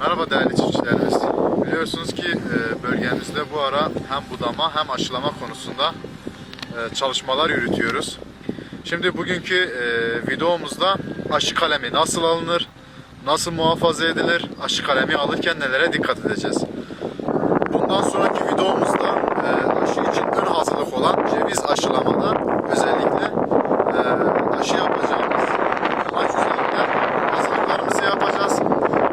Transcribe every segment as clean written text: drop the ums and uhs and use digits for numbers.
Merhaba değerli çiftçilerimiz. Biliyorsunuz ki bölgemizde bu ara hem budama hem aşılama konusunda çalışmalar yürütüyoruz. Şimdi bugünkü videomuzda aşı kalemi nasıl alınır, nasıl muhafaza edilir, aşı kalemi alırken nelere dikkat edeceğiz. Bundan sonraki videomuzda aşı için ön hazırlık olan ceviz aşılamada özellikle aşı yapacağımız amaç üzerinde hazırlıklarımızı yapacağız.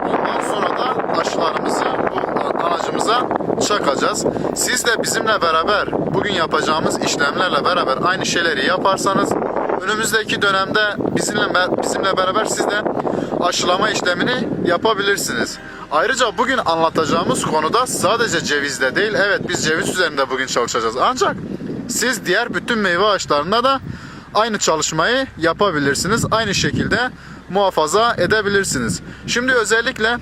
Ondan sonra da aşılarımızı bu aracımıza çakacağız. Siz de bizimle beraber bugün yapacağımız işlemlerle beraber aynı şeyleri yaparsanız önümüzdeki dönemde bizimle beraber siz de aşılama işlemini yapabilirsiniz. Ayrıca bugün anlatacağımız konuda sadece cevizde değil, evet biz ceviz üzerinde bugün çalışacağız. Ancak siz diğer bütün meyve ağaçlarında da aynı çalışmayı yapabilirsiniz. Aynı şekilde muhafaza edebilirsiniz. Şimdi özellikle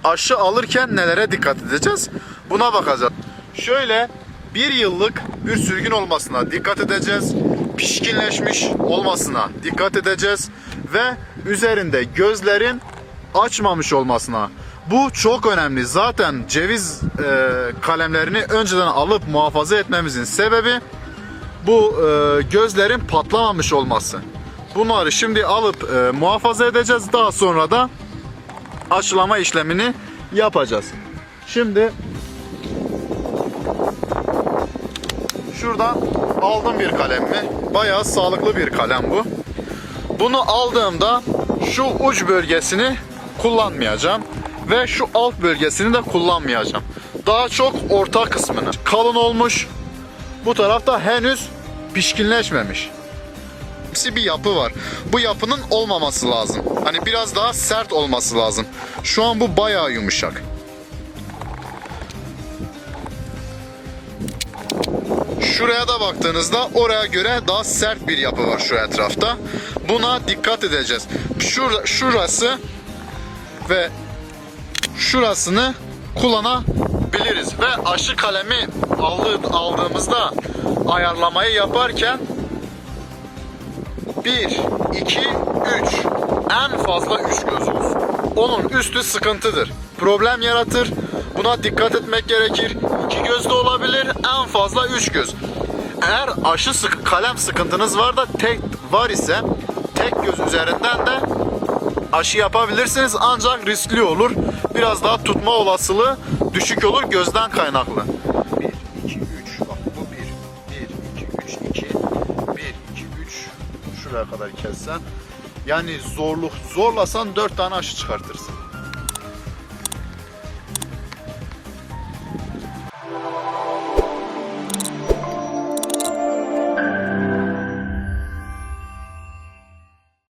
aşı alırken nelere dikkat edeceğiz? Buna bakacağız. Şöyle bir yıllık bir sürgün olmasına dikkat edeceğiz. Pişkinleşmiş olmasına dikkat edeceğiz. Ve üzerinde gözlerin açmamış olmasına. Bu çok önemli. Zaten ceviz kalemlerini önceden alıp muhafaza etmemizin sebebi bu gözlerin patlamamış olması. Bunları şimdi alıp muhafaza edeceğiz. Daha sonra da aşılama işlemini yapacağız. Şimdi şuradan aldım bir kalemimi. Bayağı sağlıklı bir kalem bu. Bunu aldığımda şu uç bölgesini kullanmayacağım ve şu alt bölgesini de kullanmayacağım. Daha çok orta kısmını. Kalın olmuş. Bu tarafta henüz pişkinleşmemiş. Bir yapı var. Bu yapının olmaması lazım. Hani biraz daha sert olması lazım. Şu an bu bayağı yumuşak. Şuraya da baktığınızda oraya göre daha sert bir yapı var şu etrafta. Buna dikkat edeceğiz. Şurası ve şurasını kullanabiliriz. Ve aşı kalemi aldığımızda ayarlamayı yaparken 1, 2, 3 en fazla 3 göz olsun. Onun üstü sıkıntıdır. Problem yaratır. Buna dikkat etmek gerekir. 2 göz de olabilir. En fazla 3 göz. Eğer kalem sıkıntınız var ise tek göz üzerinden de aşı yapabilirsiniz. Ancak riskli olur. Biraz daha tutma olasılığı düşük olur gözden kaynaklı. 1, 2, 3. Bak bu 1, 2, 3, 2. 1, 2, 3. Şuraya kadar kessen. Yani zorlasan 4 tane aşı çıkartırsın.